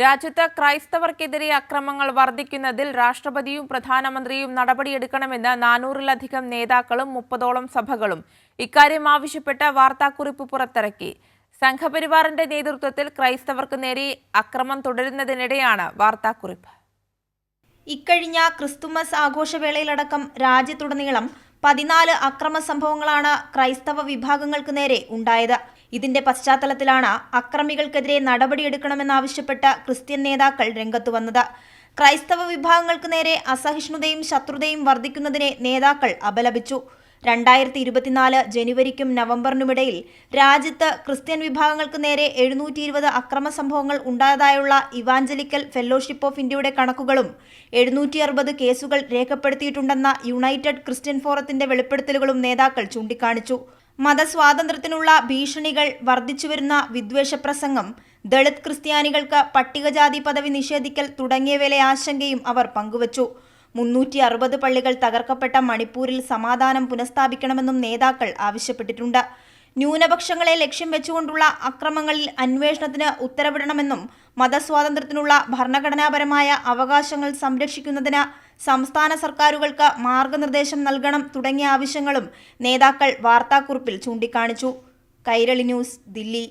രാജ്യത്ത് ക്രൈസ്തവർക്കെതിരെ അക്രമങ്ങൾ വർദ്ധിക്കുന്നതിൽ രാഷ്ട്രപതിയും പ്രധാനമന്ത്രിയും നടപടിയെടുക്കണമെന്ന് 400-ലധികം നേതാക്കളും 30ഓളം സഭകളും ഇക്കാര്യം ആവശ്യപ്പെട്ട് വാർത്താക്കുറിപ്പ് പുറത്തിറക്കി. സംഘപരിവാറിന്റെ നേതൃത്വത്തിൽ ക്രൈസ്തവർക്ക് നേരെ അക്രമം തുടരുന്നതിനിടെയാണ് വാർത്താക്കുറിപ്പ്. ഇക്കഴിഞ്ഞ ക്രിസ്തുമസ് ആഘോഷവേളയിലടക്കം രാജ്യത്തുടനീളം 14 അക്രമ സംഭവങ്ങളാണ് ക്രൈസ്തവ വിഭാഗങ്ങൾക്ക് നേരെ ഉണ്ടായത്. ഇതിന്റെ പശ്ചാത്തലത്തിലാണ് അക്രമികൾക്കെതിരെ നടപടിയെടുക്കണമെന്നാവശ്യപ്പെട്ട് ക്രിസ്ത്യൻ നേതാക്കൾ രംഗത്തു വന്നത്. ക്രൈസ്തവ വിഭാഗങ്ങൾക്ക് നേരെ അസഹിഷ്ണുതയും ശത്രുതയും വർദ്ധിക്കുന്നതിനെ നേതാക്കൾ അപലപിച്ചു. 2024 ജനുവരിക്കും നവംബറിനുമിടയിൽ രാജ്യത്ത് ക്രിസ്ത്യൻ വിഭാഗങ്ങൾക്ക് നേരെ 720 അക്രമ സംഭവങ്ങൾ ഉണ്ടായതായുള്ള ഇവാഞ്ചലിക്കൽ ഫെല്ലോഷിപ്പ് ഓഫ് ഇന്ത്യയുടെ കണക്കുകളും 760 കേസുകൾ രേഖപ്പെടുത്തിയിട്ടുണ്ടെന്ന യുണൈറ്റഡ് ക്രിസ്ത്യൻ ഫോറത്തിന്റെ വെളിപ്പെടുത്തലുകളും നേതാക്കൾ ചൂണ്ടിക്കാണിച്ചു. മതസ്വാതന്ത്ര്യത്തിനുള്ള ഭീഷണികൾ, വർദ്ധിച്ചുവരുന്ന വിദ്വേഷപ്രസംഗം, ദളിത് ക്രിസ്ത്യാനികൾക്ക് പട്ടികജാതി പദവി നിഷേധിക്കൽ തുടങ്ങിയവയിലെ ആശങ്കയും അവർ പങ്കുവച്ചു. 360 പള്ളികൾ തകർക്കപ്പെട്ട മണിപ്പൂരിൽ സമാധാനം പുനഃസ്ഥാപിക്കണമെന്നും നേതാക്കൾ ആവശ്യപ്പെട്ടിട്ടുണ്ട്. ന്യൂനപക്ഷങ്ങളെ ലക്ഷ്യം വെച്ചുകൊണ്ടുള്ള അക്രമങ്ങളിൽ അന്വേഷണത്തിന് ഉത്തരവിടണമെന്നും മതസ്വാതന്ത്ര്യത്തിനുള്ള ഭരണഘടനാപരമായ അവകാശങ്ങൾ സംരക്ഷിക്കുന്നതിന് സംസ്ഥാന സർക്കാരുകൾക്ക് മാർഗനിർദ്ദേശം നൽകണം തുടങ്ങിയ ആവശ്യങ്ങളും നേതാക്കൾ വാർത്താക്കുറിപ്പിൽ ചൂണ്ടിക്കാണിച്ചു. കൈരളി ന്യൂസ്, ദില്ലി.